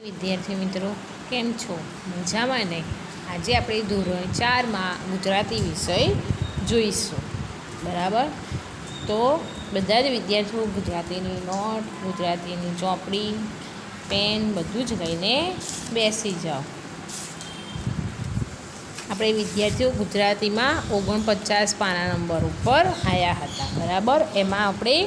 વિદ્યાર્થી મિત્રો કેમ છો? મજામાં ને? આજે આપણે ધોરણ 4માં ગુજરાતી વિષય જોઈશું. બરાબર? તો બધા જ વિદ્યાર્થીઓ ગુજરાતીની નોટ, ગુજરાતીની ચોપડી, પેન બધું જ લઈને બેસી જાઓ. આપણે વિદ્યાર્થીઓ ગુજરાતીમાં 49 પાના નંબર ઉપર આવ્યા હતા. બરાબર? એમાં આપણે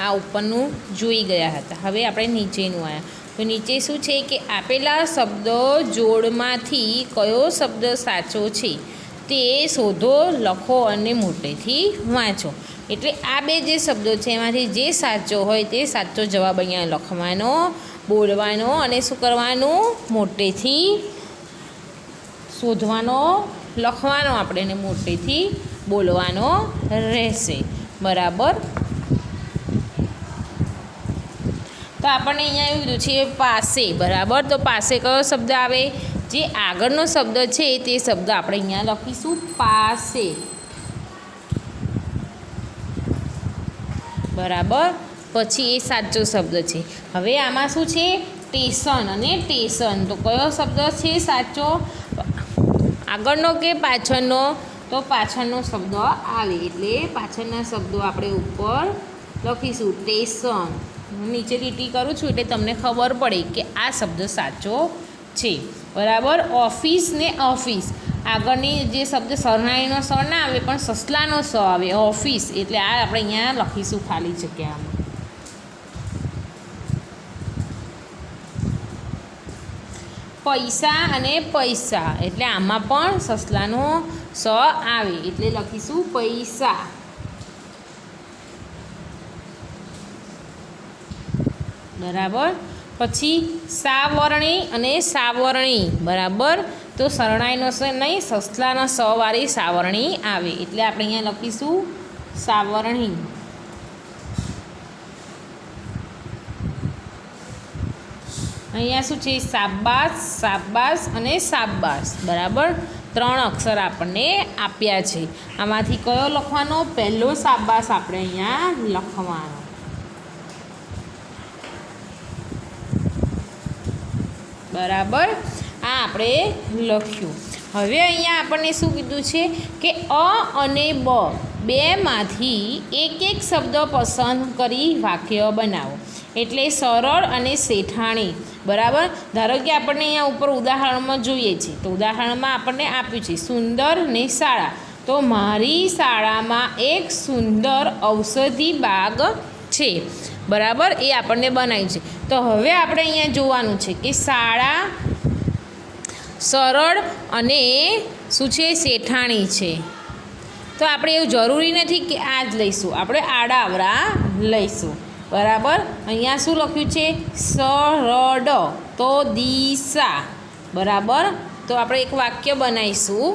આ ઉપરનું જોઈ ગયા હતા. હવે આપણે નીચેનું આવ્યા. તો નીચે શું છે કે આપેલા શબ્દ જોડમાંથી કયો શબ્દ સાચો છે તે શોધો, લખો અને મોટેથી વાંચો. એટલે આ બે જે શબ્દો છે એમાંથી જે સાચો હોય તે સાચો જવાબ અહીંયા લખવાનો, બોલવાનો અને શું કરવાનું, મોટેથી શોધવાનો, લખવાનો આપણે ને મોટેથી બોલવાનો રહેશે. બરાબર? તો આપણને અહીંયા એવું કીધું છે પાસે. બરાબર? તો પાસે કયો શબ્દ આવે? જે આગળનો શબ્દ છે તે શબ્દ આપણે અહીંયા લખીશું પાસે. બરાબર? પછી એ સાચો શબ્દ છે. હવે આમાં શું છે? સ્ટેશન અને સ્ટેશન. તો કયો શબ્દ છે સાચો? આગળનો કે પાછળનો? તો પાછળનો શબ્દ આવે એટલે પાછળના શબ્દો આપણે ઉપર લખીશું સ્ટેશન. નીચે લીટી કરું છું એટલે તમને ખબર પડે કે આ શબ્દ સાચો છે. બરાબર? ઓફિસ ને ઓફિસ, આગળની જે શબ્દ સરનાઈનો સ ના આવે પણ સસલાનો સ આવે, ઓફિસ. એટલે આ આપણે અહીંયા લખીશું ખાલી જગ્યામાં. પૈસા અને પૈસા, એટલે આમાં પણ સસલાનો સ આવે એટલે લખીશું પૈસા. બરાબર? પછી સાવરણી અને સાવરણી. બરાબર? તો શરણાઈનો સ નહીં, સસલાના સ વાળી સાવરણી આવે એટલે આપણે અહીંયા લખીશું સાવરણી. અહીંયા શું છે? સાબાસ, સાબાસ અને સાબાસ. બરાબર? 3 અક્ષર આપણને આપ્યા છે. આમાંથી કયો લખવાનો? પહેલો સાબાસ આપણે અહીંયા લખવાનો. બરાબર? આ આપણે લખ્યું. હવે અહીંયા આપણને શું કીધું છે કે અ અને બ બેમાંથી એક શબ્દ પસંદ કરી વાક્ય બનાવો. એટલે સરળ અને શેઠાણી. બરાબર? ધારો કે આપણને અહીંયા ઉપર ઉદાહરણમાં જોઈએ છે. તો ઉદાહરણમાં આપણને આપ્યું છે સુંદર ને શાળા. તો મારી શાળામાં એક સુંદર ઔષધિ બાગ છે. બરાબર? એ આપણને બનાવ્યું છે. તો હવે આપણે અહીંયા જોવાનું છે કે શાળા સરળ અને શું છે? શેઠાણી છે. તો આપણે એવું જરૂરી નથી કે આ જ લઈશું, આપણે આડાવરા લઈશું. બરાબર? અહીંયા શું લખ્યું છે? સરળ. તો દિશા. બરાબર? તો આપણે એક વાક્ય બનાવીશું.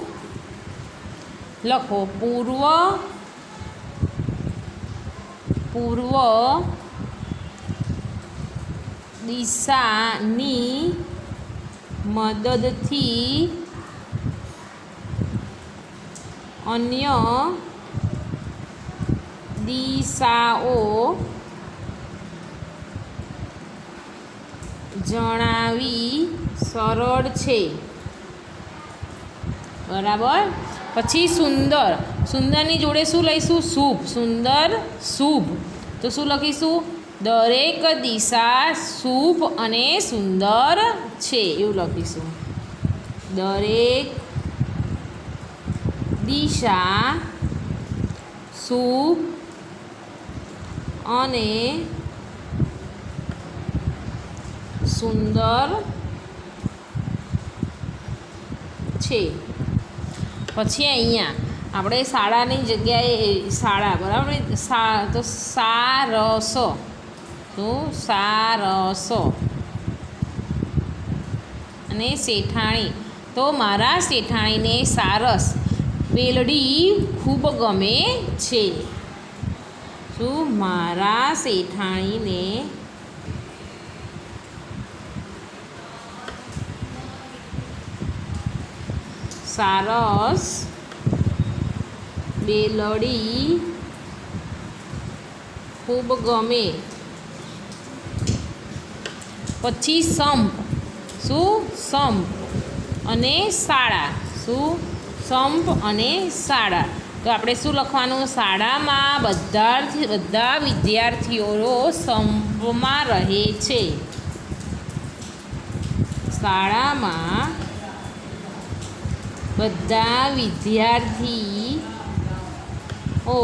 લખો પૂર્વ દિશાની મદદથી અન્ય દિશાઓ જણાવી સરળ છે. બરાબર? પછી સુંદર. સુંદરની જોડે શું લઈશું? શુભ. સુંદર, શુભ. તો શું લખીશું? દરેક દિશા શુભ અને સુંદર છે એવું લખીશું. દરેક દિશા શુભ અને સુંદર છે. પછી અહીંયા આપણે શાળાની જગ્યાએ શાળા. બરાબર? તો સારસ. તો સારસ અને શેઠાણી. તો મારા શેઠાણીને સારસ બેલડી ખૂબ ગમે છે. શું? મારા શેઠાણીને સારસ બેલડી ખૂબ ગમે પછી સંપ, શું? સંપ અને શાળા, શું? સંપ અને શાળા. તો આપણે શું લખવાનું? શાળામાં બધા વિદ્યાર્થીઓ સંપમાં રહે છે. શાળામાં બધા વિદ્યાર્થીઓ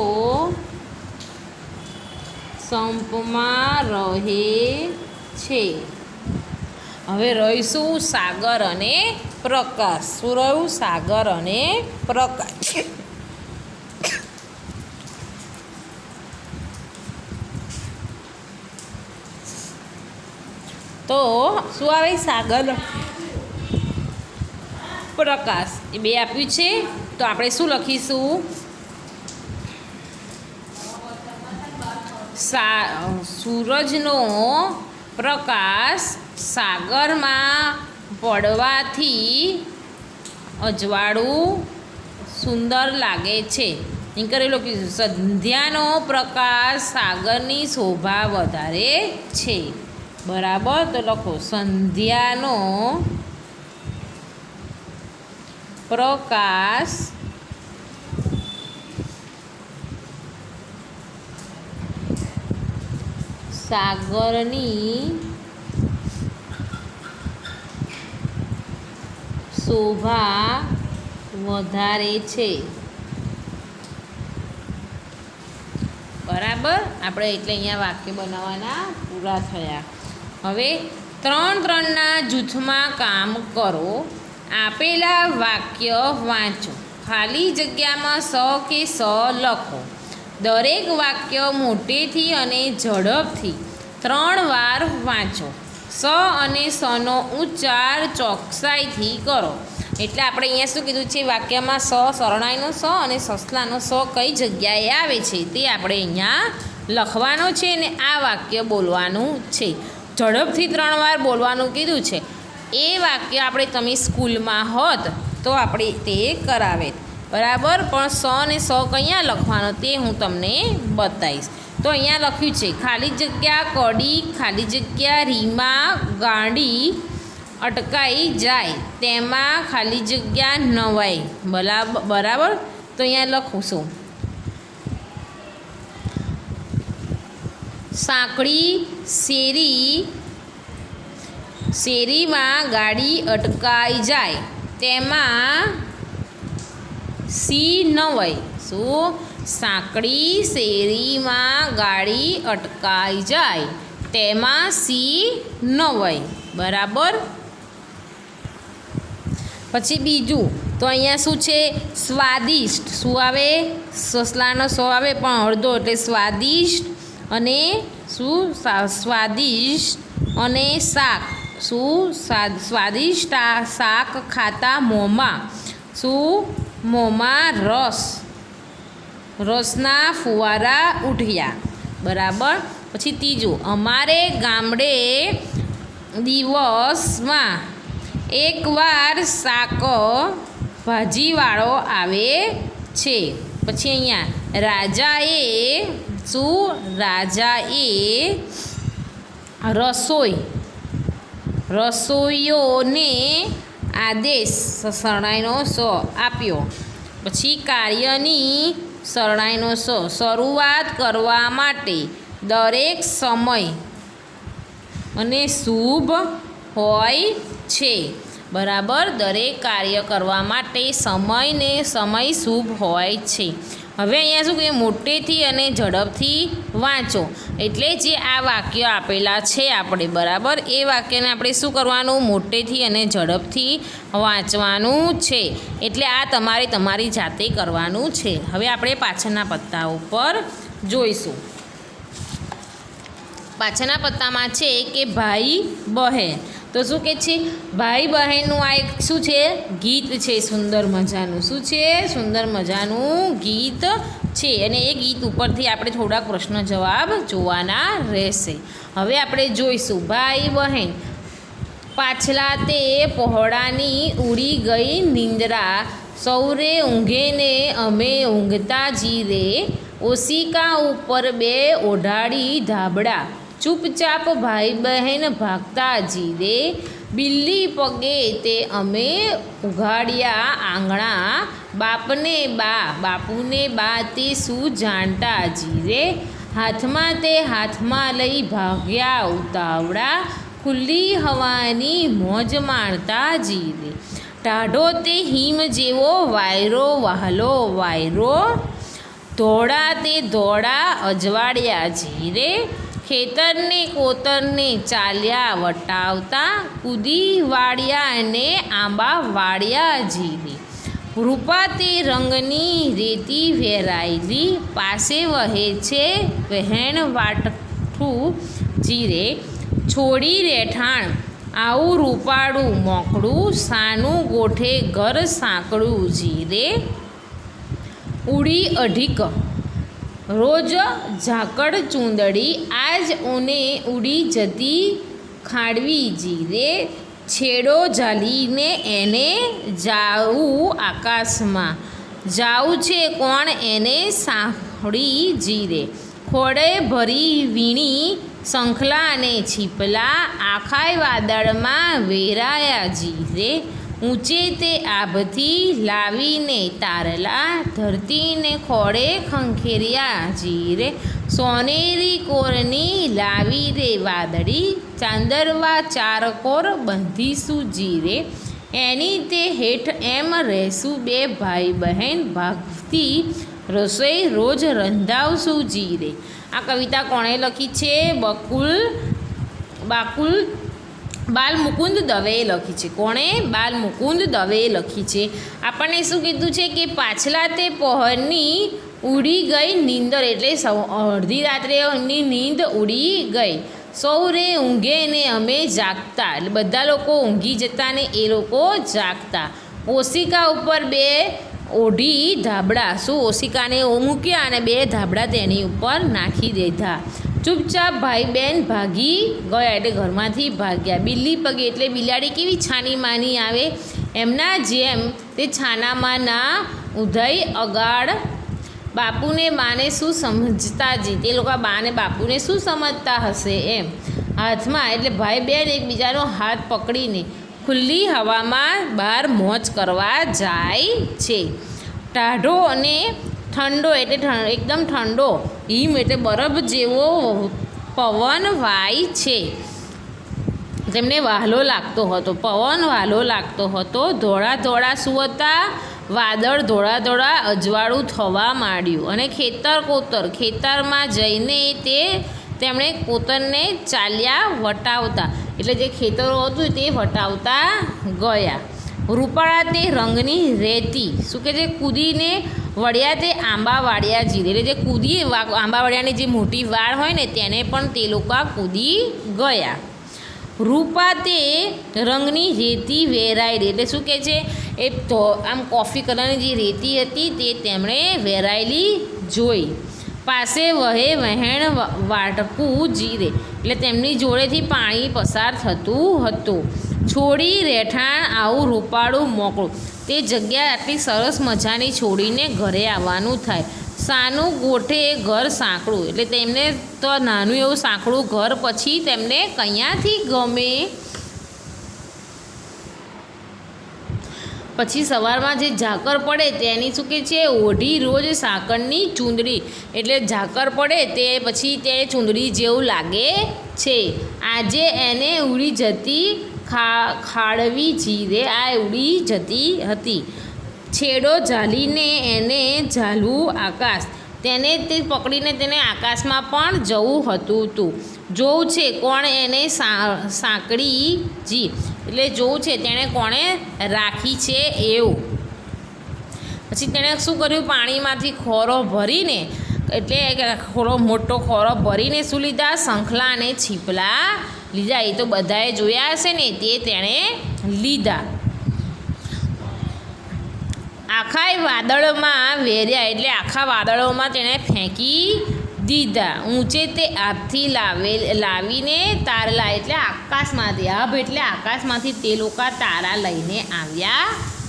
સંપમાં રહે છે. હવે રહીશું સાગર અને પ્રકાશ. શું રહ્યું? સાગર અને પ્રકાશ. તો શું આવે? સાગર પ્રકાશ એ બે આપ્યું છે. તો આપણે શું લખીશું? સૂરજનો પ્રકાશ સાગરમાં પડવાથી અજવાળું સુંદર લાગે છે. અહીં કરેલું કીધું સંધ્યાનો પ્રકાશ સાગરની શોભા વધારે છે. બરાબર. તો લખો સંધ્યાનો પ્રકાશ સાગરની શોભા વધારે છે. બરાબર. આપણે એટલે અહીંયા વાક્ય બનાવવાના પૂરા થયા. હવે 3-3ના જૂથમાં કામ કરો. આપેલા વાક્ય વાંચો. ખાલી જગ્યામાં સ કે સ લખો. દરેક વાક્ય મોટેથી અને ઝડપથી 3 વાર વાંચો. સ અને સનો ઉચ્ચાર ચોકસાઈથી કરો. એટલે આપણે અહીંયા શું કીધું છે? વાક્યમાં સ, શરણાઈનો સ અને સસલાનો સ કઈ જગ્યાએ આવે છે તે આપણે અહીંયા લખવાનો છે અને આ વાક્ય બોલવાનું છે. ઝડપથી 3 વાર બોલવાનું કીધું છે. એ વાક્ય આપણે તમે સ્કૂલમાં હોત તો આપણે તે કરાવે. બરાબર. પણ સ અને સ કયા લખવાનો તે હું તમને બતાવીશ. તો અહીંયા લખ્યું છે ખાલી જગ્યા કડી, ખાલી જગ્યા રીમાં ગાડી અટકાઈ જાય, તેમાં ખાલી જગ્યા નવાઈ. બરાબર. તો અહીંયા લખું છું સાંકડી શેરીમાં ગાડી અટકાઈ જાય, તેમાં સી નવાઈ. શું? સાંકડી શેરીમાં ગાડી અટકાઈ જાય, તેમાં સી નવાઈ. બરાબર. પછી બીજું તો અહીંયા શું છે? સ્વાદિષ્ટ. શું આવે? સસલાનો સો આવે પણ અડધો એટલે સ્વાદિષ્ટ. અને શું? સ્વાદિષ્ટ અને શાક. શું? સ્વાદિષ્ટ શાક ખાતા મોંમાં. શું? મોંમાં રસના ફુવારા ઉઠ્યા. બરાબર. પછી ત્રીજું અમારે ગામડે દિવસમાં એકવાર શાક ભાજીવાળો આવે છે. પછી અહીંયા રાજાએ શું? રાજાએ રસોઈયોને આદેશ શરણાઈનો સ આપ્યો. પછી કાર્યની શરણાઈનો સ શરૂઆત કરવા માટે દરેક સમય અને શુભ હોય છે. બરાબર. દરેક કાર્ય કરવા માટે સમય શુભ હોય છે. હવે અહીંયા શું કહીએ? મોટેથી અને ઝડપથી વાંચો. એટલે જે આ વાક્ય આપેલા છે આપણે, બરાબર, એ વાક્યને આપણે શું કરવાનું? મોટેથી અને ઝડપથી વાંચવાનું છે. એટલે આ તમારે તમારી જાતે કરવાનું છે. હવે આપણે પાછળના પત્તા ઉપર જોઈશું. પાછળના પત્તામાં છે કે ભાઈ બહેન. તો શું કહે છે? ભાઈ બહેનનું આ એક શું છે? ગીત છે સુંદર મજાનું. શું છે? સુંદર મજાનું ગીત છે. અને એ ગીત ઉપરથી આપણે થોડાક પ્રશ્ન જવાબ જોવાના રહેશે. હવે આપણે જોઈશું ભાઈ બહેન. પાછલા તે પહોળાની ઉડી ગઈ નિંદ્રા, સૌરે ઊંઘે ને અમે ઊંઘતા જીરે, ઓશિકા ઉપર બે ઓઢાડી ધાબળા, ચૂપચાપ ભાઈ બહેન ભાગતા જીરે, બિલ્લી પગે તે અમે ઉઘાડ્યા આંગણા, બાપુને બા તે શું જાણતા જીરે, હાથમાં તે હાથમાં લઈ ભાગ્યા ઉતાવળા, ખુલ્લી હવાની મોજ માણતા જીરે, ટાઢો તે હિમ જેવો વાયરો વહાલો વાયરો, ધોળા તે ધોળા અજવાળ્યા જીરે, ખેતરને કોતરને ચાલ્યા વટાવતા, કૂદી વાળ્યા અને આંબા વાળ્યા જીરે, રૂપા તે રંગની રેતી વેરાયેલી, પાસે વહે છે વહેણ વાટઠું જીરે, છોડી રહેઠાણ આવું રૂપાળું મોકળું, સાનું ગોઠે ઘર સાંકળું જીરે, ઉડી અઢીક રોજ ઝાકળ ચૂંદડી, આજ ઊને ઉડી જતી ખાડવી જીરે, છેડો ઝાલીને એને જાવું આકાશમાં, જાવું છે કોણ એને સાંભળી જીરે, ખોડે ભરી વીણી શંખલા અને છીપલા, આખાય વાદળમાં વેરાયા જીરે, ઊંચે તે આભથી લાવીને તારલા, ધરતીને ખોળે ખંખેર્યા જીરે, સોનેરી કોરની લાવી રે વાદળી, ચાંદરવા ચારકોર બંધીશું જીરે, એની તે હેઠ એમ રહેશું બે ભાઈ બહેન, ભાગતી રસોઈ રોજ રંધાવશું જીરે. આ કવિતા કોણે લખી છે? બાલમુકુંદ દવેએ લખી છે. કોણે? બાલમુકુંદ દવેએ લખી છે. આપણને શું કીધું છે કે પાછલા તે પહોરની ઉડી ગઈ નીંદર, એટલે અડધી રાત્રે એમની નીંદ ઉડી ગઈ, સૌરે ઊંઘે ને અમે જાગતા, એટલે બધા લોકો ઊંઘી જતા ને એ લોકો જાગતા, ઓશિકા ઉપર બે ઓઢી ધાબળા, શું ઓશિકાને મૂક્યા અને બે ધાબળા તેની ઉપર નાખી દીધા, ચૂપચાપ ભાઈ બહેન ભાગી ગયા, એટલે ઘરમાંથી ભાગ્યા, બિલ્લી પગે એટલે બિલાડી કેવી છાની માની આવે એમના જેમ તે છાનામાં ના ઉધઈ અગાડ, બાપુને બાને શું સમજતા જી, તે લોકો બાને બાપુને શું સમજતા હશે એમ, હાથમાં એટલે ભાઈ બહેન એકબીજાનો હાથ પકડીને ખુલ્લી હવામાં બહાર મોજ કરવા જાય છે, ટાઢો અને ઠંડો એટલે એકદમ ઠંડો, હિમ એટલે બરફ જેવો પવન વાય છે, તેમને વહાલો લાગતો હતો, પવન વહાલો લાગતો હતો, ધોળા ધોળા શું હતા? વાદળ ધોળા ધોળા અજવાળું થવા માંડ્યું, અને ખેતરમાં જઈને તેમણે કોતરને ચાલ્યા વટાવતા, એટલે જે ખેતરો હતું તે વટાવતા ગયા, રૂપાળા તે રંગની રેતી, શું કે જે કૂદીને વળ્યા તે આંબા વાળ્યા જીરે, એટલે જે કૂદી આંબા વાળ્યાની જે મોટી વાળ હોય ને તેને પણ તે લોકો કૂદી ગયા, રૂપા તે રંગની રેતી વેરાયેલી, એટલે શું કહે છે એ તો આમ કોફી કલરની જે રેતી હતી તે તેમણે વેરાયેલી જોઈ, પાસે વહે વહેણ વાટકું જીરે, એટલે તેમની જોડેથી પાણી પસાર થતું હતું, છોડી રહેઠાણ આવું રૂપાળું મોકળું, તે જગ્યા આટલી સરસ મજાની છોડીને ઘરે આવવાનું થાય, સાનું ગોઠે ઘર સાંકળું, એટલે તેમને તો નાનું એવું સાંકળું ઘર પછી તેમને કયાંથી ગમે. પછી સવારમાં જે ઝાકર પડે તેની શું કહે છે? ઓઢી રોજ સાકરની ચૂંદડી, એટલે ઝાકર પડે તે પછી તે ચૂંદડી જેવું લાગે છે, આજે એને ઉડી જતી ખાડવી જીરે, આ ઉડી જતી હતી, છેડો ઝાલીને એને ઝાલવું આકાશ, તેને તે પકડીને તેને આકાશમાં પણ જવું હતું, જોવું છે કોણ એને સાંકળી જી, એટલે જોવું છે તેણે કોણે રાખી છે એવું. પછી તેણે શું કર્યું? પાણીમાંથી ખોરો ભરીને, એટલે મોટો ખોરો ભરીને શું લીધા? શંખલા અને છીપલા લીધા, એ તો બધાએ જોયા હશે ને, તે તેણે લીધા. આખા વાદળમાં વેર્યા, એટલે આખા વાદળોમાં તેણે ફેંકી દીધા, ઊંચે તે આભથી લાવીને તારલા, એટલે આકાશમાંથી, આભ એટલે આકાશમાંથી તે લોકો તારા લઈને આવ્યા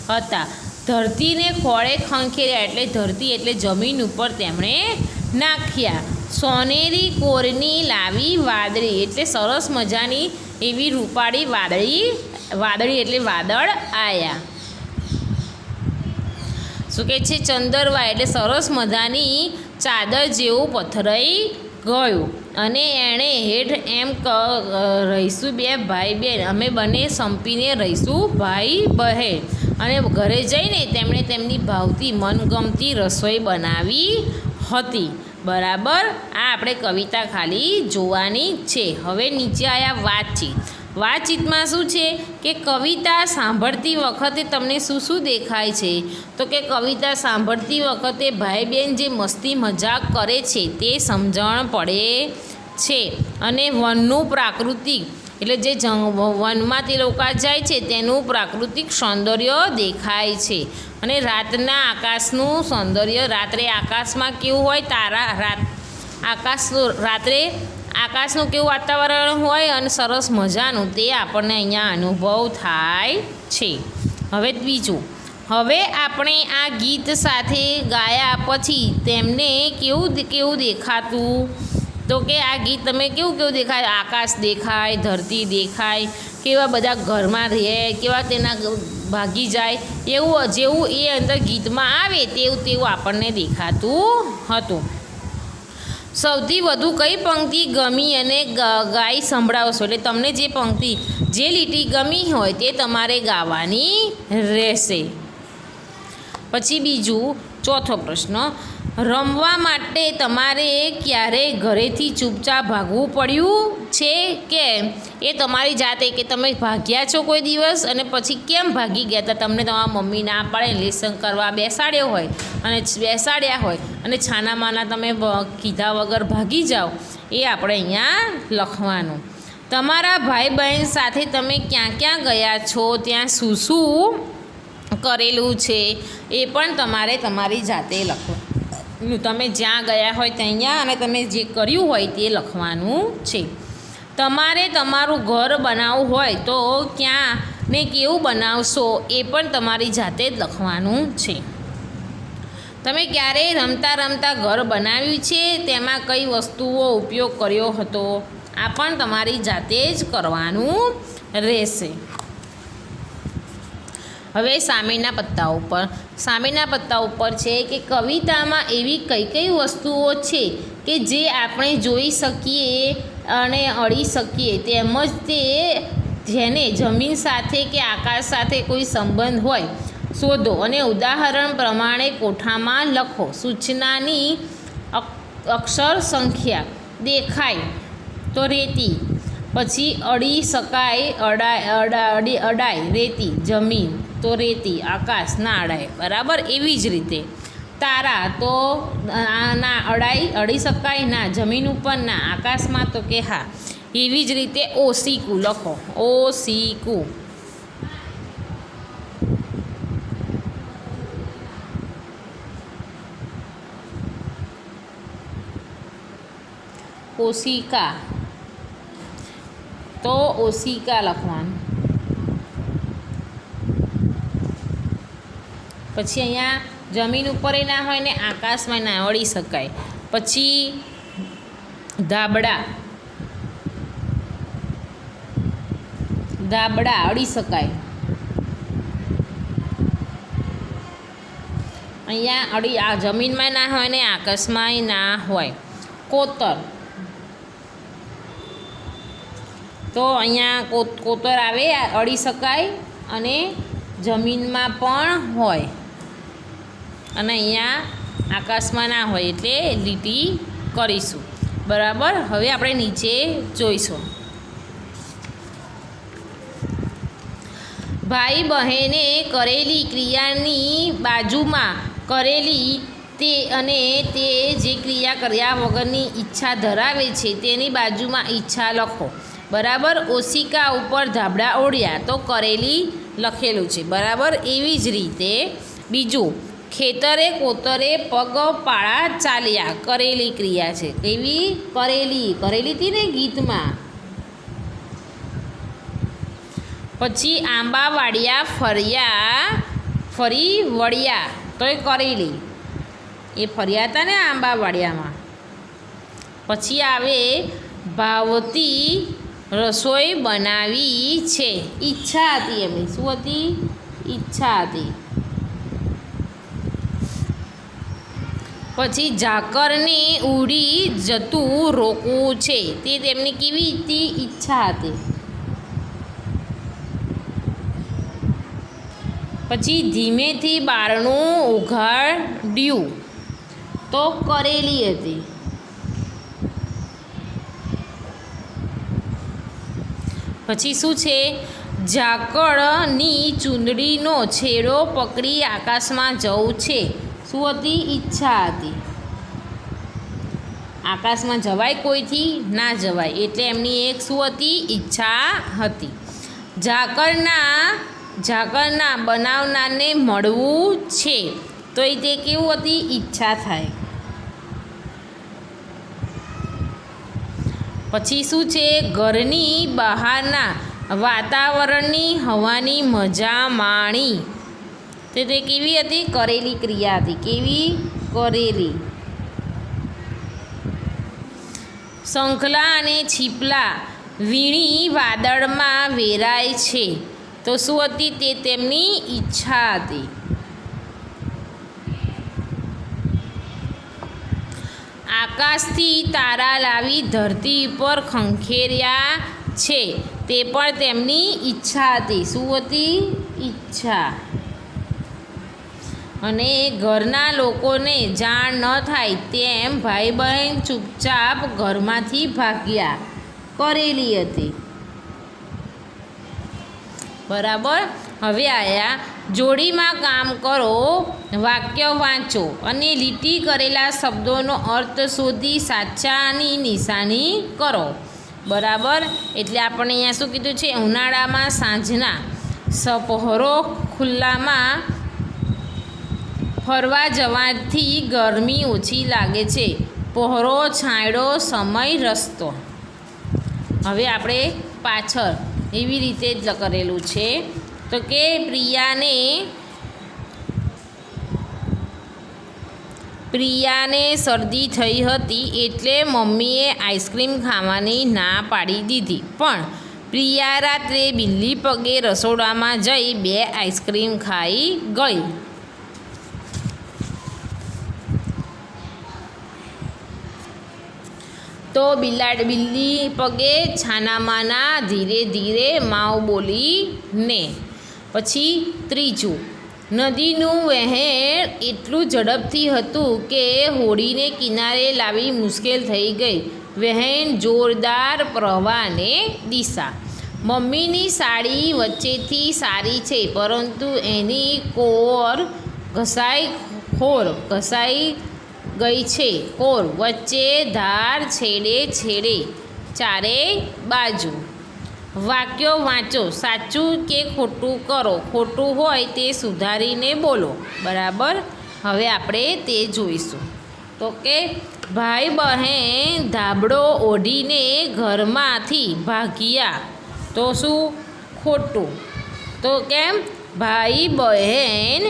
હતા, ધરતીને ખોળે ખંખેર્યા, એટલે ધરતી એટલે જમીન ઉપર તેમણે નાખ્યા, સોનેરી કોરની લાવી વાદળી, એટલે સરસ મજાની એવી રૂપાળી વાદળી એટલે વાદળ આયા. શું કહે છે? ચંદરવા એટલે સરસ મજાની ચાદર જેવું પથરાઈ ગયું. અને એણે હેઠ એમ રહીશું બે ભાઈ બહેન, અમે બંને સંપીને રહીશું ભાઈ બહેન. અને ઘરે જઈને તેમણે તેમની ભાવતી મનગમતી રસોઈ બનાવી હતી. બરાબર. આ આપણે કવિતા ખાલી જોવાની છે. હવે નીચે આવ્યા વાતચીતમાં શું છે કે કવિતા સાંભળતી વખતે તમને શું શું દેખાય છે? તો કે કવિતા સાંભળતી વખતે ભાઈ બહેન જે મસ્તી મજાક કરે છે તે સમજણ પડે છે. અને વનનું પ્રાકૃતિક એટલે જે વનમાં તે લોકો જાય છે તેનું પ્રાકૃતિક સૌંદર્ય દેખાય છે. અને રાતના આકાશનું સૌંદર્ય, રાત્રે આકાશમાં કેવું હોય, રાત્રે આકાશનું કેવું વાતાવરણ હોય અને સરસ મજાનું, તે આપણને અહીંયા અનુભવ થાય છે. હવે બીજું, હવે આપણે આ ગીત સાથે ગાયા પછી તેમને કેવું દેખાતું? તો કે આ ગીત તમે કેવું દેખાય? આકાશ દેખાય, ધરતી દેખાય, કેવા બધા ઘરમાં રહે, કેવા તેના ભાગી જાય, એવું જેવું એ અંદર ગીતમાં આવે તેવું આપણને દેખાતું હતું. સૌથી વધુ કઈ પંક્તિ ગમી અને ગાઈ સંભળાવશો? એટલે તમને જે લીટી ગમી હોય તે તમારે ગાવાની રહેશે. પછી બીજું, ચોથો પ્રશ્ન, રમવા માટે તમારે ક્યારેય ઘરેથી ચૂપચાપ ભાગવું પડ્યું છે કે એ તમારી જાતે કે તમે ભાગ્યા છો કોઈ દિવસ? અને પછી કેમ ભાગી ગયા હતા? તમને તમારા મમ્મી ના પાડે, લેસન કરવા બેસાડ્યા હોય અને છાનામાના તમે કીધા વગર ભાગી જાઓ, એ આપણે અહીંયા લખવાનું. તમારા ભાઈ બહેન સાથે તમે ક્યાં ક્યાં ગયા છો, ત્યાં શું શું કરેલું છે, એ પણ તમારે તમારી જાતે લખવાનું. તમે જ્યાં ગયા હોય ત્યાં અને તમે જે કર્યું હોય તે લખવાનું છે. તમારે તમારું ઘર બનાવવું હોય તો ક્યાં ને કેવું બનાવશો, એ પણ તમારી જાતે જ લખવાનું છે. તમે ક્યારેય રમતા ઘર બનાવ્યું છે, તેમાં કઈ વસ્તુઓ ઉપયોગ કર્યો હતો, આ પણ તમારી જાતે જ કરવાનું રહેશે. હવે સામેના પત્તા ઉપર છે કે કવિતામાં એવી કઈ વસ્તુઓ છે કે જે આપણે જોઈ શકીએ અને અડી શકીએ, તેમજ તે જેને જમીન સાથે કે આકાશ સાથે કોઈ સંબંધ હોય શોધો અને ઉદાહરણ પ્રમાણે કોઠામાં લખો. સૂચનાની અક્ષર સંખ્યા દેખાય તો રેતી, પછી અડી શકાય અડાય રેતી, જમીન તો રેતી, આકાશ ના અડાય. બરાબર. એવી જ રીતે તારા તો ના અડી શકાય, ના જમીન ઉપર, ના આકાશમાં, તો કે હા. એવી જ રીતે ઓસીકું લખો, ઓસીકું. ઓસિકા તો ઓસિકા લખવાનું. પછી અહીંયા જમીન ઉપર ના હોય ને આકાશમાં ના અડી શકાય. પછી ધાબળા અડી શકાય. અહીંયા આ જમીનમાં ના હોય ને આકાશમાં ના હોય. કોતર તો અહીંયા કોતર આવે, અડી શકાય અને જમીનમાં પણ હોય અને અહીંયા આકાશમાં ના હોય, એટલે લીટી કરીશું. બરાબર. હવે આપણે નીચે જોઈશું. ભાઈ બહેને કરેલી ક્રિયાની બાજુમાં કરેલી તે જે ક્રિયા કર્યા વગરની ઈચ્છા ધરાવે છે તેની બાજુમાં ઈચ્છા લખો. બરાબર. ઓસિકા ઉપર ધાબળા ઓળ્યા તો કરેલી લખેલું છે. બરાબર. એવી જ રીતે બીજું, ખેતરે કોતરે પગપાળા ચાલ્યા, કરેલી ક્રિયા છે. કેવી? કરેલી હતી ને ગીતમાં. પછી આંબા વાળ્યા ફરી વળ્યા તો એ કરેલી, એ ફર્યા હતા ને આંબા વાળ્યામાં, પછી આવે ભાવતી રસોઈ બનાવી છે. ઈચ્છા હતી એમની. શું હતી? ઈચ્છા હતી. પછી ઝાકરને ઉડી જતું રોકવું છે. તે તેમની કેવી હતી? ઈચ્છા હતી. પછી ધીમેથી બારણું ઉઘાડ્યું તો કરેલી હતી. પછી શું છે? ઝાકળની ચૂંદડીનો છેડો પકડી આકાશમાં જવું છે. શું હતી? ઈચ્છા હતી. આકાશમાં જવાય કોઈથી? ના જવાય. એટલે એમની એક શું હતી? ઈચ્છા હતી. ઝાકળના બનાવનારને મળવું છે. તો એ તે કેવું હતી? ઈચ્છા થાય. પછી શું છે? ઘરની બહારના વાતાવરણની હવાની મજા માણી. તો તે કેવી હતી? કરેલી ક્રિયા હતી. કેવી? કરેલી. શંખલા અને છીપલા વીણી વાદળમાં વેરાય છે. તો શું હતી? તે તેમની ઈચ્છા હતી. આકાશથી તારા લાવી ધરતી પર ખંખેર્યા છે. તે પણ તેમની ઈચ્છા હતી. શું હતી? ઈચ્છા. અને ઘરના લોકોને જાણ ન થાય તેમ ભાઈ બહેન ચૂપચાપ ઘરમાંથી ભાગ્યા. કરેલી હતી. બરાબર. હવે આયા જોડીમાં કામ કરો, વાક્ય વાંચો અને લીટી કરેલા શબ્દોનો અર્થ શોધી સાચાની નિશાની કરો. બરાબર. એટલે આપણે અહીંયા શું કીધું છે? ઉનાળામાં સાંજના સપહરો ખુલ્લામાં ફરવા જવાથી ગરમી ઓછી લાગે છે. પહોરો, છાંયડો, સમય, રસ્તો. હવે આપણે પાછળ એવી રીતે જ કરેલું છે. તો કે પ્રિયાને શરદી થઈ હતી એટલે મમ્મીએ આઈસ્ક્રીમ ખાવાની ના પાડી દીધી. પણ પ્રિયા રાત્રે બિલ્લી પગે રસોડામાં જઈ 2 આઈસ્ક્રીમ ખાઈ ગઈ. તો બિલ્લી પગે છાનામાના ધીરે ધીરે માવ બોલીને. પછી ત્રીજું, નદીનું વહેણ એટલું ઝડપથી હતું કે હોડીને કિનારે લાવી મુશ્કેલ થઈ ગઈ. વહેણ જોરદાર પ્રવાહને દિશા. મમ્મીની સાડી વચ્ચેથી સારી છે પરંતુ એની કોર ઘસાઈ ગઈ છે. કોર વચ્ચે ધાર, છેડે છેડે ચારે બાજુ. વાક્યો વાંચો, સાચું કે ખોટું કરો. ખોટું હોય તે સુધારીને બોલો. બરાબર. હવે આપણે તે જોઈશું. તો કે ભાઈ બહેન ધાબળો ઓઢીને ઘરમાંથી ભાગ્યા. તો શું? ખોટું. તો કેમ? ભાઈ બહેન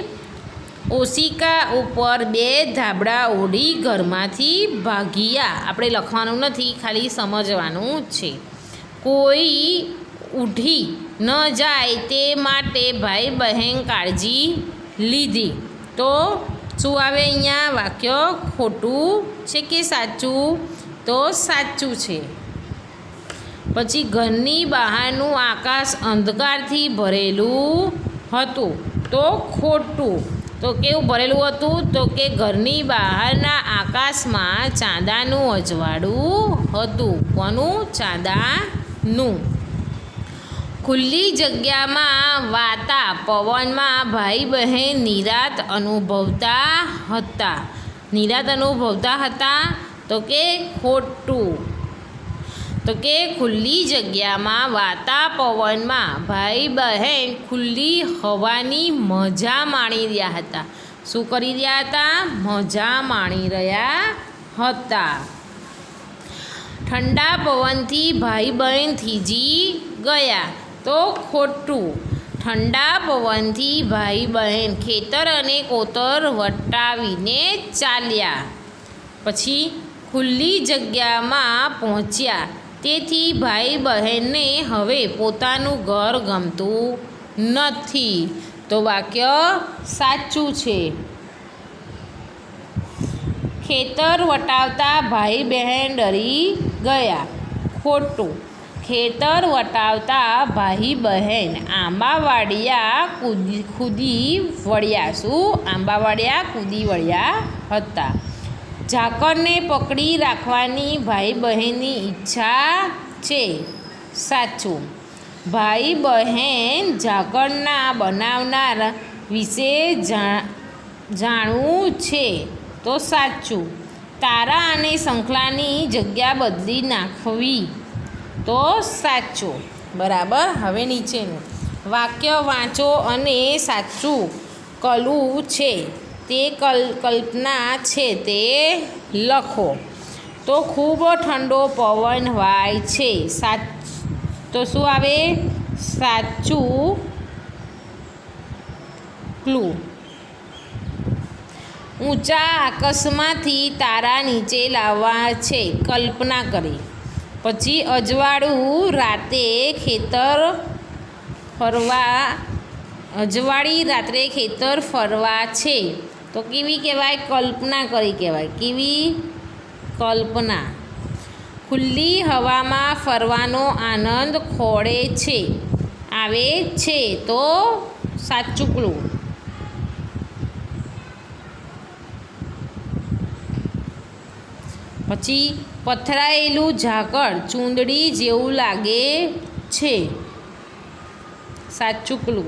ઓશિકા ઉપર 2 ધાબળા ઓઢી ઘરમાંથી ભાગ્યા. આપણે લખવાનું નથી, ખાલી સમજવાનું છે. કોઈ ઉઠી ન જાય તે માટે ભાઈ બહેન કાળજી લીધી. તો શું આવે અહીંયા? વાક્ય ખોટું છે કે સાચું? તો સાચું છે. પછી ઘરની બહારનું આકાશ અંધકારથી ભરેલું હતું. તો ખોટું. તો કેવું ભરેલું હતું? તો કે ઘરની બહારના આકાશમાં ચાંદાનું અજવાળું હતું. કોનું? ચાંદાનું. ખુલ્લી જગ્યામાં વાતા પવનમાં ભાઈ બહેન નિરાંત અનુભવતા હતા. નિરાંત અનુભવતા હતા. તો કે ખોટું. તો કે ખુલ્લી જગ્યામાં વાતા પવનમાં ભાઈ બહેન ખુલ્લી હવાની મજા માણી રહ્યા હતા. શું કરી રહ્યા હતા? મજા માણી રહ્યા હતા. ઠંડા પવનથી ભાઈ બહેન થીજી ગયા. તો ખોટું. ઠંડા પવનથી ભાઈ બહેન ખેતર અને કોતર વટાવીને ચાલ્યા. પછી ખુલ્લી જગ્યામાં પહોંચ્યા. તેથી ભાઈ બહેનને હવે પોતાનું ઘર ગમતું નથી. તો વાક્ય સાચું છે. ખેતર વટાવતા ભાઈ બહેન ડરી ગયા. ખોટું. ખેતર વટાવતા ભાઈ બહેન આંબાવાડિયા કૂદી વળ્યા. શું? આંબાવાડિયા કૂદી વળ્યા હતા. ઝાકળને પકડી રાખવાની ભાઈ બહેનની ઈચ્છા છે. સાચું. ભાઈ બહેન ઝાકળના બનાવનાર વિશે જાણવું છે. તો સાચું. તારા અને શંખલાની જગ્યા બદલી નાખવી. તો સાચું. બરાબર. હવે નીચેનું વાક્ય વાંચો અને સાચું કયું છે તે કલ્પના છે તે લખો. તો ખૂબ ઠંડો પવન વાય છે. તો શું આવે? સાચું ક્લુ. ઊંચા આકાશમાંથી તારા નીચે લાવવા છે. કલ્પના કરી. પછી અજવાળું રાતે ખેતર ફરવા છે. તો કેવી કહેવાય? કલ્પના કરી કહેવાય. કેવી? કલ્પના. ખુલ્લી હવામાં ફરવાનો આનંદ ખોળે છે. આવે છે. તો સાચું ક્લુ. પછી પથરાયેલું ઝાકળ ચૂંદડી જેવું લાગે છે. સાચું ક્લુ.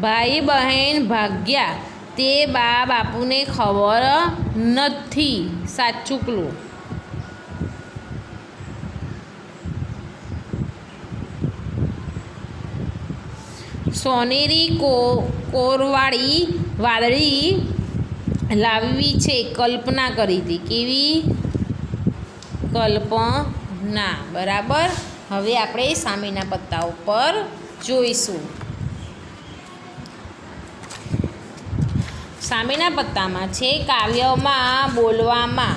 ભાઈ બહેન ભાગ્યા તે બા બાપુને ખબર નથી. સાચું ક્લુ. સોનેરી કોરવાળી વાદળી લાવવી છે. કલ્પના કરી હતી. કેવી? કલ્પના. બરાબર. હવે આપણે સામેના પત્તા ઉપર જોઈશું. સામેના પત્તામાં છે કાવ્યમાં બોલવામાં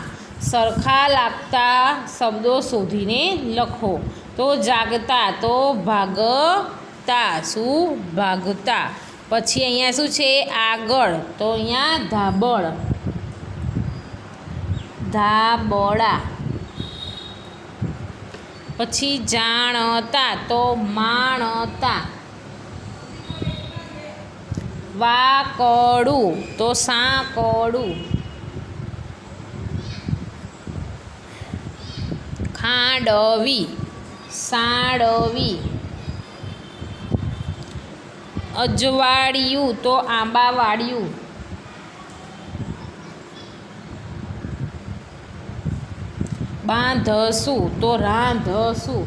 સરખા લાગતા શબ્દો શોધીને લખો. તો જાગતા. તો ભાગતા. શું? ભાગતા. પછી અહીંયા શું છે? આગળ. તો અહીંયા ધાબળ. ધાબળા. પછી જાણતા. તો માણતા. વાકડું. તો સાંકડું. ખાંડવી. સાંડવી. અજવાળિયું. તો આંબાવાડિયું. બાંધશું. તો રાંધશું.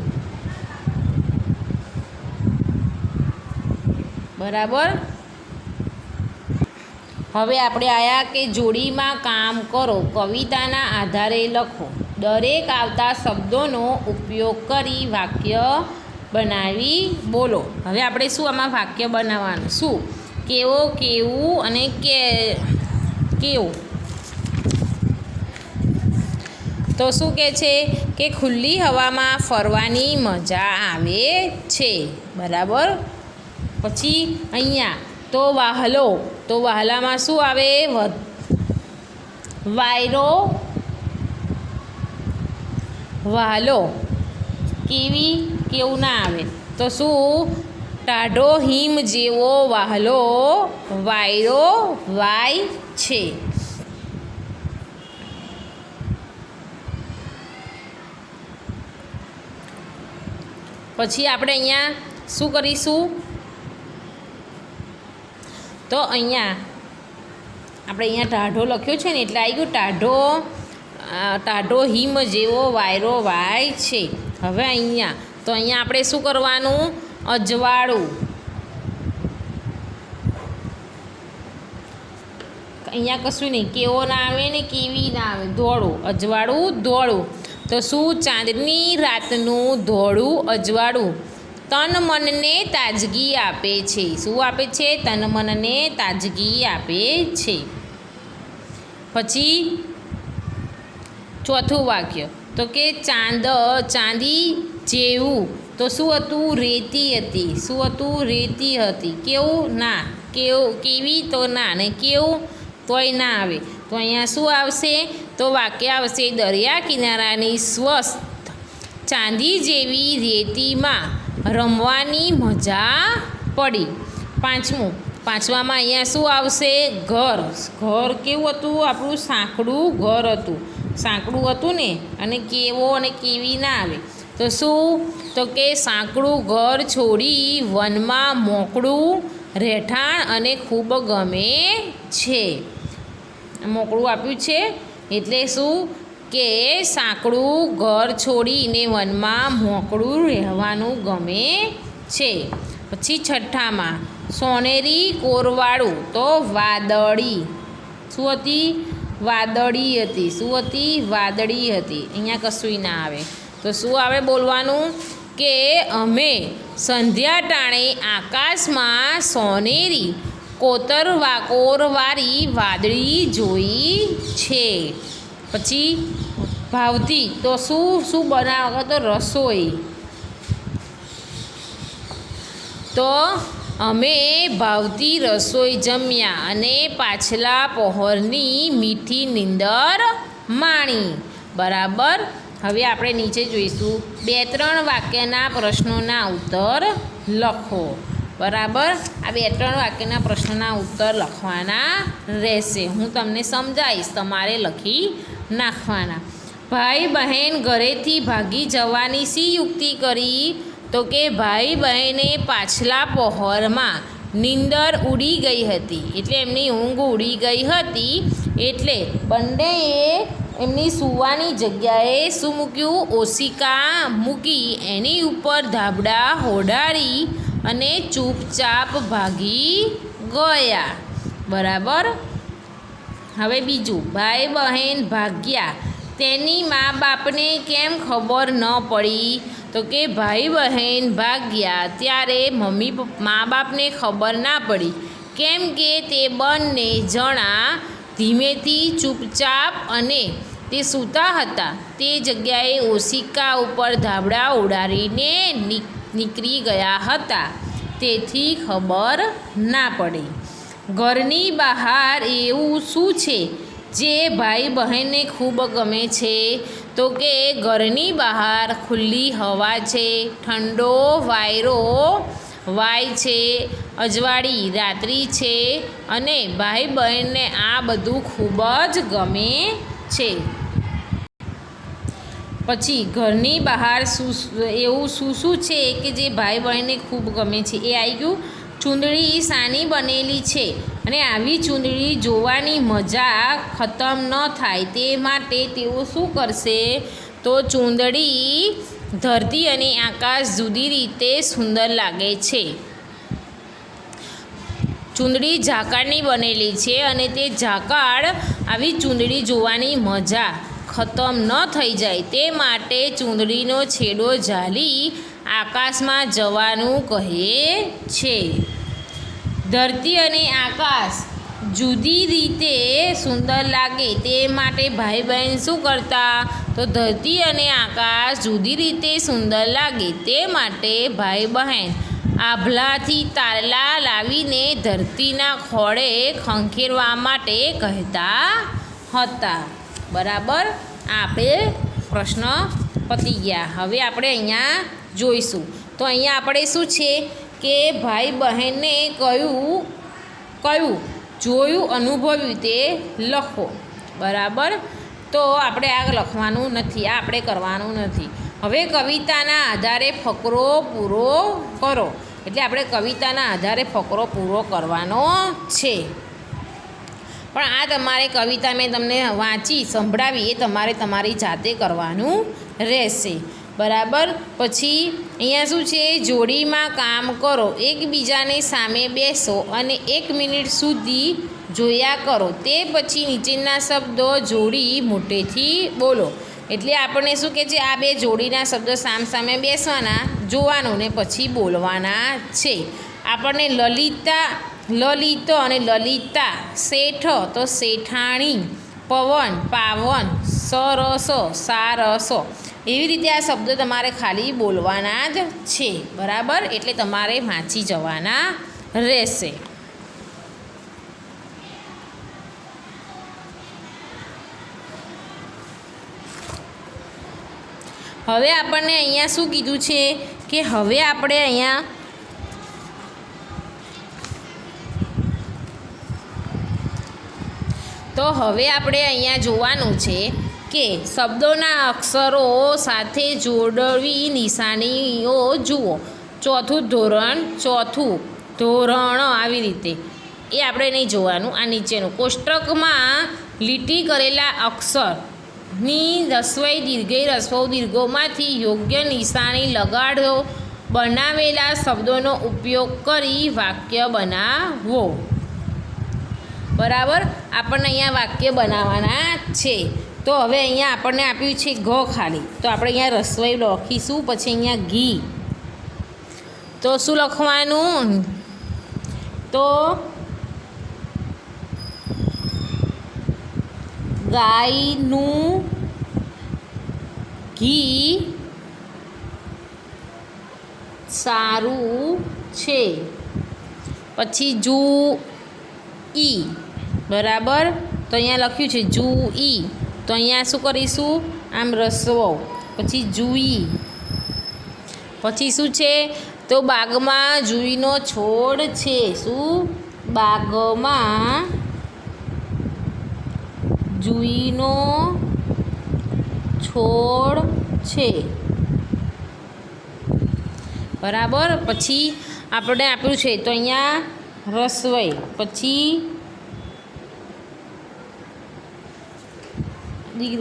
બરાબર. હવે આપણે આયા કે જોડીમાં કામ કરો. કવિતાના આધારે લખો. દરેક આવતા શબ્દોનો ઉપયોગ કરી વાક્ય બનાવી બોલો. હવે આપણે શું આમાં વાક્ય બનાવવાનું? શું? કેવો, કેવું અને કેવું. તો શું કહે છે કે ખુલ્લી હવામાં ફરવાની મજા આવે છે. બરાબર. પછી અહીંયા તો વહાલો. તો વહાલામાં શું આવે? વાયરો. વહાલો. કેવી? કેવું ના આવે. તો શું? ટાઢો હિમ જેવો વહાલો વાયરો વાય છે. પછી આપણે અહીંયા શું કરીશું? તો અહીંયા આપણે ટાઢો લખ્યો છે ને એટલે આવી ગયું ટાઢો હિમ જેવો વાયરો વાય છે. હવે અહીંયા તો અહીંયા આપણે શું કરવાનું? અજવાળું. અહીંયા કશું નહીં. કેવો ના આવે ને કેવી ના આવે. ધોળું. અજવાળું ધોળું. તો શું? ચાંદની રાતનું ધોળું અજવાળું તન મનને તાજગી આપે છે. શું આપે છે? તન મનને તાજગી આપે છે. પછી ચોથું વાક્ય તો કે ચાંદી જેવું તો શું હતું? રેતી હતી. શું હતું? રેતી હતી. કેવું? ના. કેવી? તો ના. ને કેવું? તોય ના આવે. તો અહીંયા શું આવશે? તો વાક્ય આવશે દરિયા કિનારાની સ્વસ્થ ચાંદી જેવી રેતીમાં રમવાની મજા પડી. પાંચમામાં અહીંયા શું આવશે? ઘર. ઘર કેવું હતું? આપણું સાંકડું ઘર હતું. સાંકડું હતું ને, અને કેવો અને કેવી ના આવે. તો શું? તો કે સાંકડું ઘર છોડી વનમાં મોકળું રહેઠાણ અને ખૂબ ગમે છે. મોકળું આપ્યું છે એટલે શું? કે સાંકડું ઘર છોડીને વનમાં મોકળું રહેવાનું ગમે છે. પછી છઠ્ઠામાં સોનેરી કોરવાળું તો વાદળી. શું હતી? વાદળી હતી. શું હતી? વાદળી હતી. અહીંયા કશું ના આવે. તો શું આવે બોલવાનું? કે અમે સંધ્યા ટાણે આકાશમાં સોનેરી કોરવાળી વાદળી જોઈ છે. પછી ભાવતી તો શું બનાવે? તો રસોઈ. તો અમે ભાવતી રસોઈ જમ્યા અને પાછલા પહોરની મીઠી નીંદર માણી. બરાબર. હવે આપણે નીચે જોઈશું 2-3 વાક્યના પ્રશ્નોના ઉત્તર લખો. બરાબર. આ 2-3 વાક્યના પ્રશ્નોના ઉત્તર લખવાના રહેશે. હું તમને સમજાવીશ, તમારે લખી નાખવાના. ભાઈ બહેન ઘરેથી ભાગી જવાની શી યુક્તિ કરી? તો કે ભાઈ બહેને પાછલા પહોરમાં નીંદર ઉડી ગઈ હતી. એટલે એમની ઊંઘ ઉડી ગઈ હતી. એટલે બંનેએ એમની સૂવાની જગ્યાએ શું મૂક્યું? ઓશિકા મૂકી એની ઉપર ધાબળા ઓઢાડી અને ચૂપચાપ ભાગી ગયા. બરાબર. હવે બીજું, ભાઈ બહેન ભાગ્યા તેની મા બાપને કેમ ખબર ન પડી? તો કે ભાઈ બહેન ભાગ્યા ત્યારે મા બાપને ખબર ના પડી. કેમ કે તે બંને જણા ધીમેથી ચૂપચાપ અને તે સૂતા હતા તે જગ્યાએ ઓશિકા ઉપર ધાબળા ઉડાડીને નીકળી ગયા હતા. તેથી ખબર ના પડી. ઘરની બહાર એવું શું છે જે ભાઈ બહેનને ખૂબ ગમે છે? તો કે ઘરની બહાર ખુલ્લી હવા છે, ઠંડો વાયરો વાય છે, અજવાળી રાત્રિ છે અને ભાઈ બહેનને આ બધું ખૂબ જ ગમે છે. પછી ઘરની બહાર એવું શું છે કે જે ભાઈ બહેનને ખૂબ ગમે છે? એ આવી ગયું. ચૂંદડી શાની બનેલી છે અને આવી ચૂંદડી જોવાની મજા ખતમ ન થાય તે માટે તેઓ શું કરશે? તો ચૂંદડી ધરતી અને આકાશ જુદી રીતે સુંદર લાગે છે. ચૂંદડી ઝાકળની બનેલી છે અને તે ઝાકળ આવી ચૂંદડી જોવાની મજા ખતમ ન થઈ જાય તે માટે ચૂંદડીનો છેડો ઝાલી આકાશમાં જવાનું કહે છે. ધરતી અને આકાશ જુદી રીતે સુંદર લાગે તે માટે ભાઈ બહેન શું કરતા? તો ધરતી અને આકાશ જુદી રીતે સુંદર લાગે તે માટે ભાઈ બહેન આભલાથી તારલા લાવીને ધરતીના ખોળે ખંખેરવા માટે કહેતા હતા. બરાબર. આપણે પ્રશ્ન પતી ગયા. હવે આપણે અહીંયા જોઈશું. તો અહીંયા આપણે શું છે કે ભાઈ બહેનને કયું જોયું અનુભવ્યું તે લખો. બરાબર. તો આપણે આ લખવાનું નથી, આ આપણે કરવાનું નથી. હવે કવિતાના આધારે ફકરો પૂરો કરો. એટલે આપણે કવિતાના આધારે ફકરો પૂરો કરવાનો છે. પણ આ તમારે કવિતા મેં તમને વાંચી સંભળાવી એ તમારે તમારી જાતે કરવાનું રહેશે. બરાબર. પછી અહીંયા શું છે? જોડીમાં કામ કરો. એકબીજાને સામે બેસો અને 1 મિનિટ સુધી જોયા કરો. તે પછી નીચેના શબ્દો જોડી મોટેથી બોલો. એટલે આપણને શું કહે છે? આ 2 જોડીના શબ્દો સામે બેસવાના, જોવાનું ને પછી બોલવાના છે. આપણને લલિતો અને લલિતા, શેઠ તો શેઠાણી, પવન, પાવન, સરસ, સારસ, એવી રીતે આ શબ્દો તમારે ખાલી બોલવાના જ છે. બરાબર, એટલે તમારે વાંચી જવાના રહેશે. હવે આપણને અહીંયા શું કીધું છે કે હવે આપણે અહીંયા જોવાનું છે કે શબ્દોના અક્ષરો સાથે જોડવી નિશાનીઓ જુઓ. ચોથું ધોરણ આવી રીતે એ આપણે નહીં જોવાનું. આ નીચેનું કોષ્ટકમાં લીટી કરેલા અક્ષરની રસ્વઈ દીર્ઘઈ રસ્વઉ દીર્ઘોમાંથી યોગ્ય નિશાની લગાડો. બનાવેલા શબ્દોનો ઉપયોગ કરી વાક્ય બનાવો. બરાબર, આપણને અહીંયા વાક્ય બનાવવાના છે. તો હવે અહીંયા આપણને આપ્યું છે ખાલી, તો આપણે અહીંયા રસોઈ લખીશું. પછી અહીંયા ઘી, તો શું લખવાનું? તો ગાયનું ઘી સારું છે. પછી જુઈ, બરાબર, તો અહીંયા લખ્યું છે જુઈ, તો અહીંયા શું કરીશું? આમ રસવો. પછી જુઈ, પછી શું છે? તો બાગમાં જુઈનો છોડ છે. શું? બાગમાં જુઈનો છોડ છે. બરાબર, પછી આપણે આપ્યું છે તો અહીંયા રસવઈ. પછી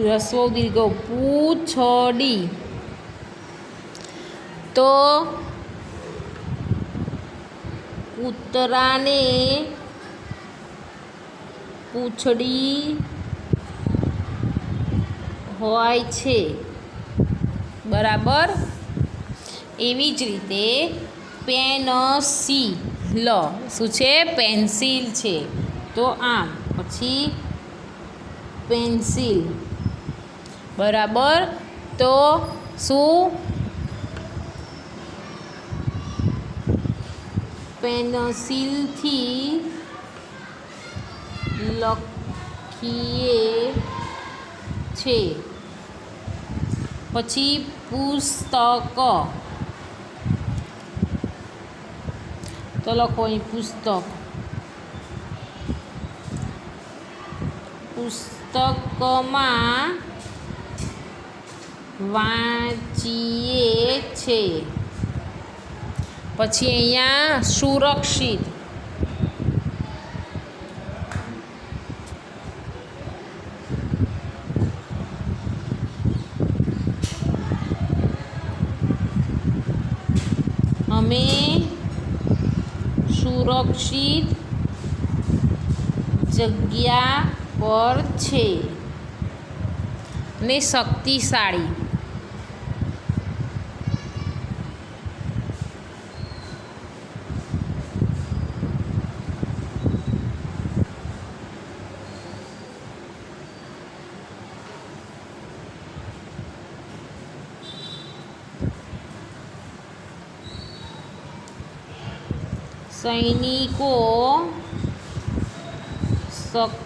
રસવો દીર્ઘ પૂંછડી, તો કૂતરાને પૂંછડી હોય છે. બરાબર, એવી જ રીતે પેનસિલ, શું છે? પેન્સિલ છે. તો આમ, પછી પેન્સિલ. બરાબર, તો શું? પેન્સિલથી લખીએ છે. પછી પુસ્તક, તો લખો અહીં પુસ્તક. પુસ્તકમાં વાંચીએ છે. પછી અહીંયા સુરક્ષિત, અમે સુરક્ષિત જગ્યા પર છે. ને શક્તિશાળી, સૈનિકો શક્તિશાળી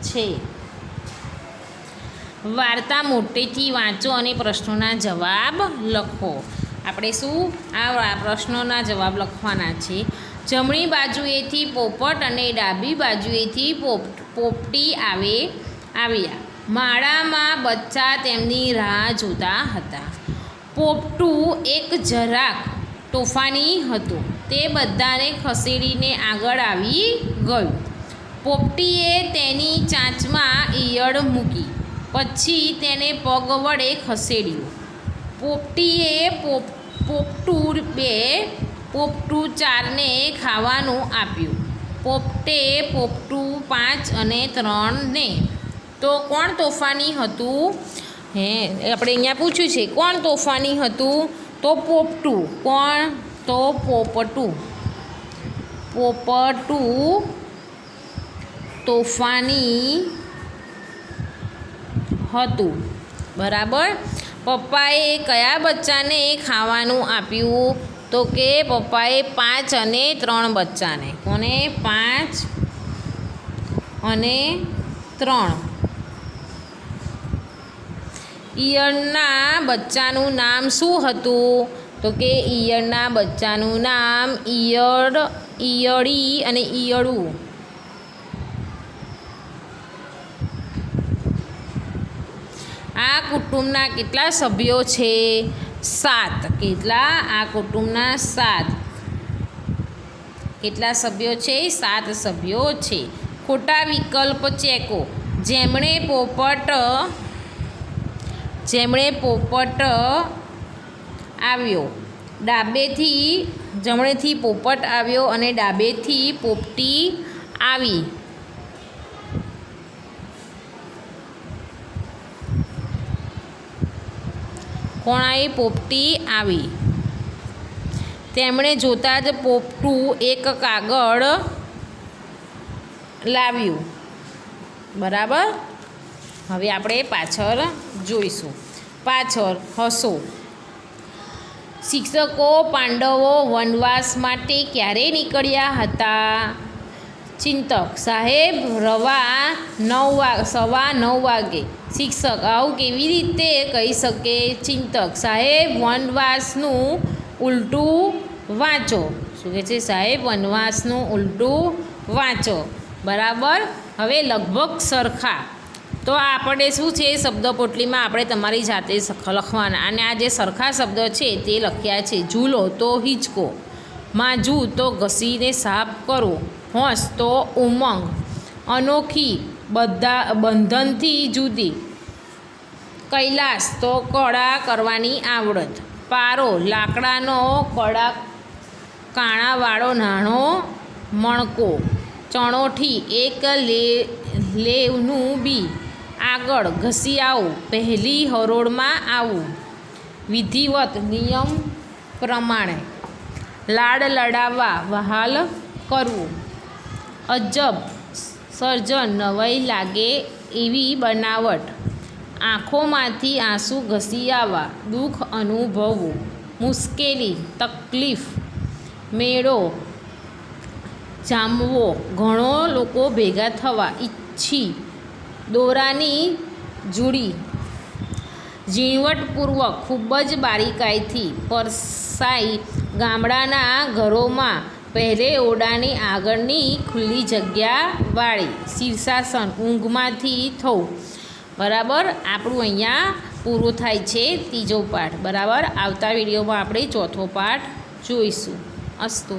છે. વાર્તા મોટેથી વાંચો અને પ્રશ્નોના જવાબ લખો. આપણે શું આ પ્રશ્નોના જવાબ લખવાના છે. જમણી બાજુએથી પોપટ અને ડાબી બાજુએથી પોપટી આવ્યા. માળામાં બચ્ચા તેમની રાહ જોતા હતા. પોપટું એક જરાક તોફાની હતું. તે બધાને ખસેડીને આગળ આવી ગયું. પોપટીએ તેની ચાંચમાં ઈયળ મૂકી. પછી તેને પગ વડે ખસેડ્યું. પોપટીએ પોપટું 4ને ખાવાનું આપ્યું. પોપટે પોપટું 5 અને 3ને. તો કોણ તોફાની હતું? આપણે અહીંયા પૂછ્યું છે કોણ તોફાની હતું? તો પોપટું. કોણ? તો પોપટું. પોપટું તોફાની હતું. બરાબર. પપ્પાએ કયા બચ્ચાને ખાવાનું આપ્યું? તો કે પપ્પાએ 5 અને 3 બચ્ચાને. કોને? 5 અને 3. ઈયળના બચ્ચાનું નામ શું હતું? તો કે ઈયળના બચ્ચાનું નામ ઈયળ, ઈયળી અને ઈયળું. આ કુટુંબના કેટલા સભ્યો છે? 7. કેટલા? આ કુટુંબના 7. કેટલા સભ્યો છે? 7 સભ્યો છે. ખોટા વિકલ્પ ચેકો. જેમણે પોપટ આવ્યો, જમણેથી પોપટ આવ્યો અને ડાબેથી પોપટી આવી. કોણ આવી? પોપટી આવી. તેમણે જોતાં જ પોપટું એક કાગળ લાવ્યું. બરાબર. હવે આપણે પાછળ જોઈશું. પાછળ હસો. શિક્ષકો પાંડવો વનવાસ માટે ક્યારે નીકળ્યા હતા? ચિંતક સાહેબ સવા 9 વાગે. શિક્ષક આવું કેવી રીતે કહી શકે? ચિંતક સાહેબ વનવાસનું ઉલટું વાંચો. શું કહે છે? સાહેબ વનવાસનું ઉલટું વાંચો. બરાબર. હવે લગભગ સરખા. તો આપણે શું છે? શબ્દપોટલીમાં આપણે તમારી જાતે લખવાના. અને આ જે સરખા શબ્દ છે તે લખ્યા છે. ઝૂલો તો હિંચકો, માજું તો ઘસીને સાફ કરો, હોંશ તો ઉમંગ, અનોખી બંધનથી જુદી, કૈલાસ તો કળા કરવાની આવડત, પારો લાકડાનો કાણાવાળો નાનો મણકો, ચણોઠી એક લેવનું બી, આગળ ઘસી આવું, પહેલી હરોળમાં આવું, વિધિવત નિયમ પ્રમાણે, લાડ લડાવવા વહાલ કરવું, અજબ સર્જન નવાઈ લાગે એવી બનાવટ, આંખોમાંથી આંસુ ઘસી આવવા, દુઃખ અનુભવવું, મુશ્કેલી તકલીફ, મેળો જામવો, ઘણો લોકો ભેગા થવા, ઈચ્છી, દોરાની જુડી, ઝીણવટપૂર્વક ખૂબ જ બારીકાઈથી પરસાઈ, ગામડાના ઘરોમાં પહેલે ઓરડાની આગળની ખુલ્લી જગ્યાવાળી, શીર્ષાસન ઊંઘમાંથી થવું. બરાબર. આપણું અહીંયા પૂરું થાય છે 3જો પાઠ. બરાબર. આવતા વિડીયોમાં આપણે 4થો પાઠ જોઈશું. અસ્તુ.